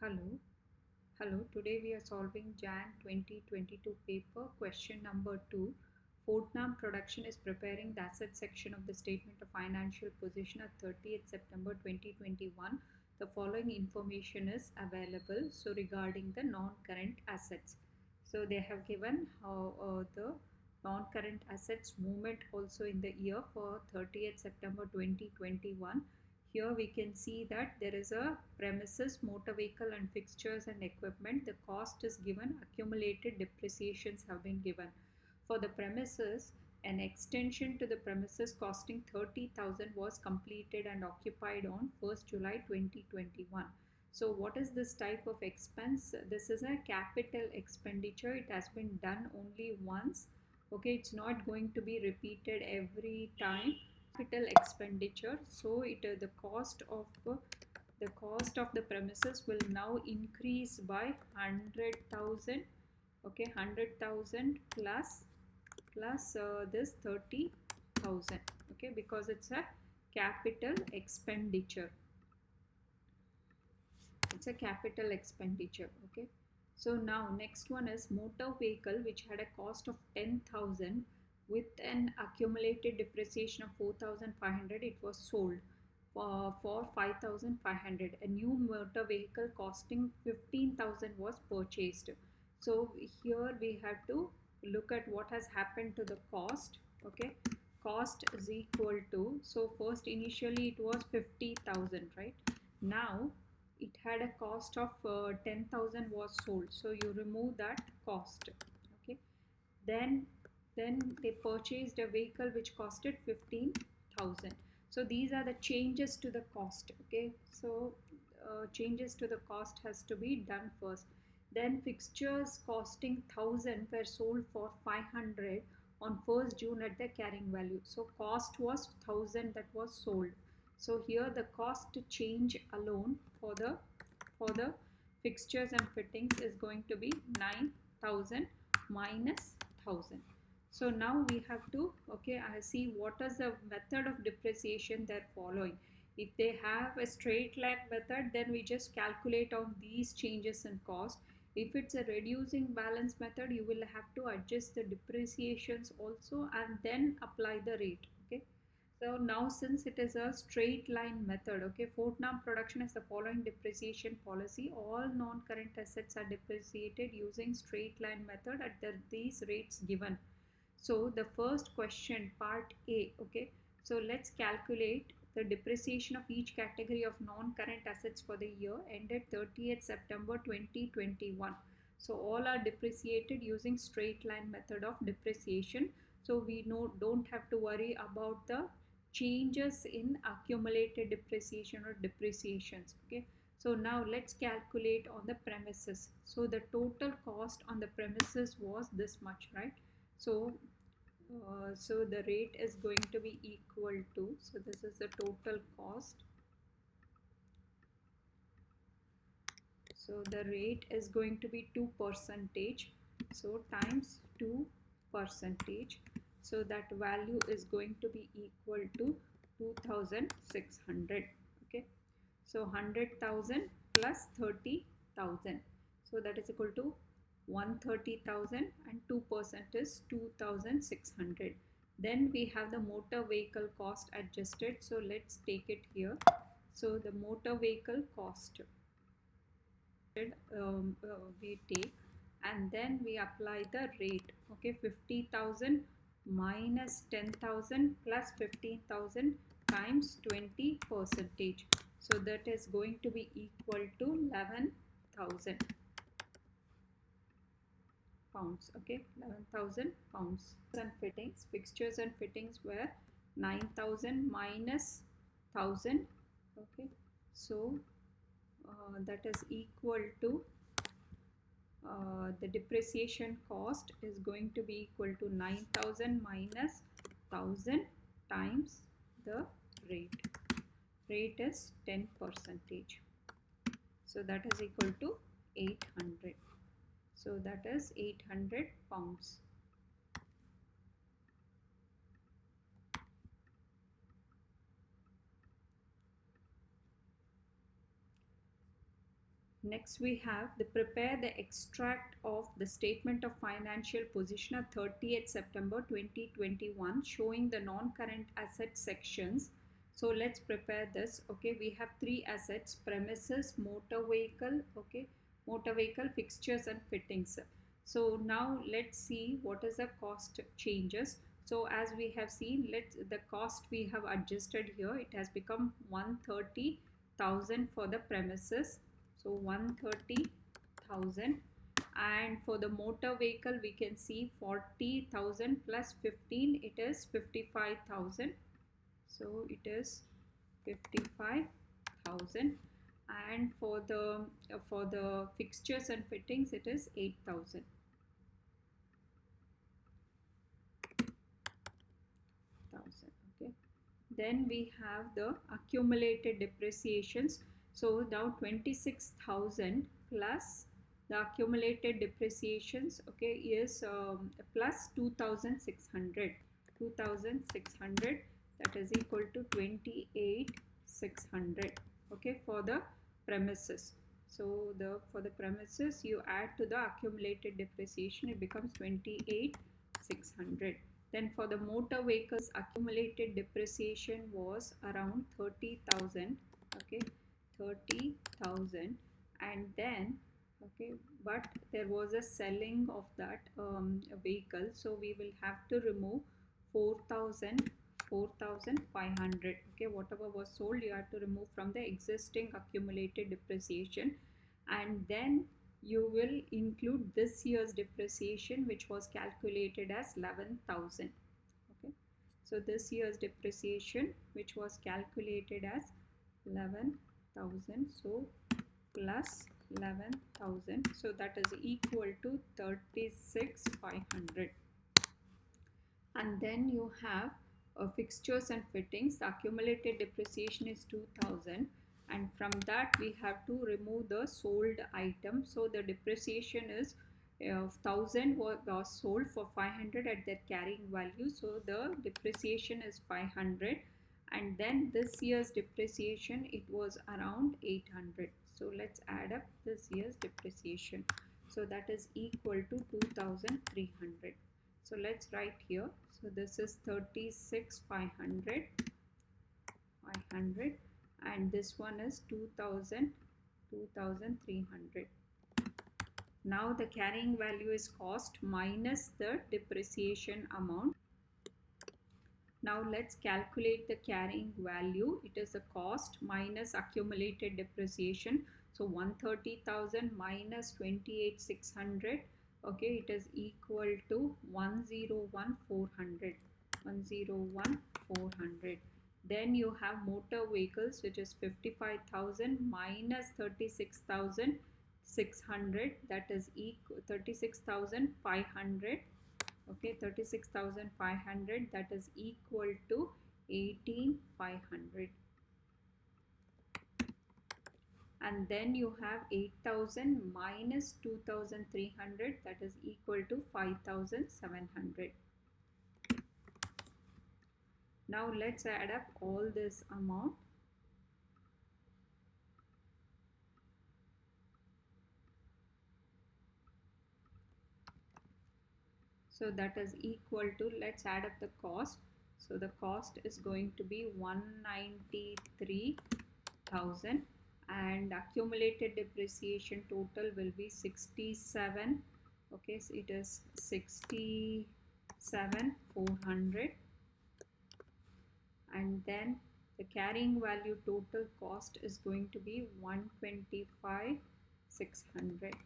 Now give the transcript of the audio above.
Hello. Hello. Today we are solving Jan 2022 paper question number 2. Fortnam Production is preparing the asset section of the statement of financial position at 30th September 2021. The following information is available. So regarding the non-current assets. So they have given how the non-current assets movement also in the year for 30th September 2021. Here we can see that there is a premises, motor vehicle and fixtures and equipment. The cost is given, accumulated depreciations have been given. For the premises, an extension to the premises costing 30,000 was completed and occupied on 1st July 2021. So what is this type of expense? This is a capital expenditure. It has been done only once. Okay, it's not going to be repeated every time. Capital expenditure, so the cost of the premises will now increase by 100,000. Okay, 100,000 plus this 30,000. Okay, because it's a capital expenditure. It's a capital expenditure. Okay, so now next one is motor vehicle, which had a cost of 10,000 with an accumulated depreciation of 4,500. It was sold for 5,500. A new motor vehicle costing 15,000 was purchased. So here we have to look at what has happened to the cost. Okay, cost is equal to, so first initially it was 50,000, right? Now it had a cost of 10,000 was sold, so you remove that cost. Okay, then they purchased a vehicle which costed 15,000. So these are the changes to the cost. Okay, so changes to the cost has to be done first. Then fixtures costing 1,000 were sold for 500 on 1st June at the carrying value. So cost was 1,000 that was sold. So here the cost change alone for the fixtures and fittings is going to be 9,000 minus 1,000. So now we have to, okay, I see what is the method of depreciation they're following. If they have a straight line method, then we just calculate on these changes in cost. If it's a reducing balance method, you will have to adjust the depreciations also and then apply the rate. Okay, so now since it is a straight line method, okay, Fortnam Production has the following depreciation policy. All non-current assets are depreciated using straight line method at these rates given. So the first question, part A, okay, so let's calculate the depreciation of each category of non-current assets for the year ended 30th September 2021. So all are depreciated using straight line method of depreciation. So we don't have to worry about the changes in accumulated depreciation or depreciations. Okay, so now let's calculate on the premises. So the total cost on the premises was this much, right? So the rate is going to be equal to, so this is the total cost. So the rate is going to be 2%. So times 2%. So that value is going to be equal to 2,600. Okay. So 100,000 plus 30,000. So that is equal to 130,000 and 2% is 2,600. Then we have the motor vehicle cost adjusted. So let's take it here. So the motor vehicle cost we take, and then we apply the rate. Okay, 50,000 minus 10,000 plus 15,000 times 20%. So that is going to be equal to 11,000 pounds. Okay, 11,000 pounds. And fittings, fixtures and fittings were 9,000 minus 1,000. Okay, so that is equal to the depreciation cost is going to be equal to 9,000 minus 1,000 times the rate. Rate is 10%. So that is equal to 800. So that is 800 pounds. Next we have the prepare the extract of the statement of financial position of 30th September 2021 showing the non-current asset sections. So let's prepare this. Okay, we have three assets: premises, motor vehicle, okay, motor vehicle, fixtures and fittings. So now let's see what is the cost changes. So as we have seen, let's the cost we have adjusted here. It has become 130,000 for the premises, so 130,000, and for the motor vehicle we can see 40,000 plus 15, it is 55,000. So it is 55,000, and for the fixtures and fittings it is 8,000. Okay, then we have the accumulated depreciations. So now 26,000 plus the accumulated depreciations, okay, is plus 2,600. 2,600, that is equal to 28,600, okay, for the premises. So the for the premises you add to the accumulated depreciation, it becomes 28,600. Then for the motor vehicles, accumulated depreciation was around 30,000, okay, 30,000, and then, okay, but there was a selling of that vehicle, so we will have to remove 4,000, 4,500. Okay, whatever was sold you have to remove from the existing accumulated depreciation, and then you will include this year's depreciation, which was calculated as 11,000. Okay, so this year's depreciation, which was calculated as 11,000, so plus 11,000, so that is equal to 36,500. And then you have fixtures and fittings. The accumulated depreciation is 2,000, and from that we have to remove the sold item. So the depreciation is 1,000 was sold for 500 at their carrying value, so the depreciation is 500, and then this year's depreciation, it was around 800. So let's add up this year's depreciation, so that is equal to 2,300. So let's write here. So this is 36,500, 500, and this one is 2,000, 2,300. Now the carrying value is cost minus the depreciation amount. Now let's calculate the carrying value. It is the cost minus accumulated depreciation. So 130,000 minus 28,600. Okay, it is equal to 101,400. 101,400. Then you have motor vehicles, which is 55,000 minus 36,600. That is equal 36,500. Okay, 36,500, that is equal to 18,500. And then you have 8,000 minus 2,300, that is equal to 5,700. Now let's add up all this amount. So that is equal to, let's add up the cost. So the cost is going to be 193,000, and accumulated depreciation total will be 67. Okay, so it is 67,400, and then the carrying value total cost is going to be 125,600.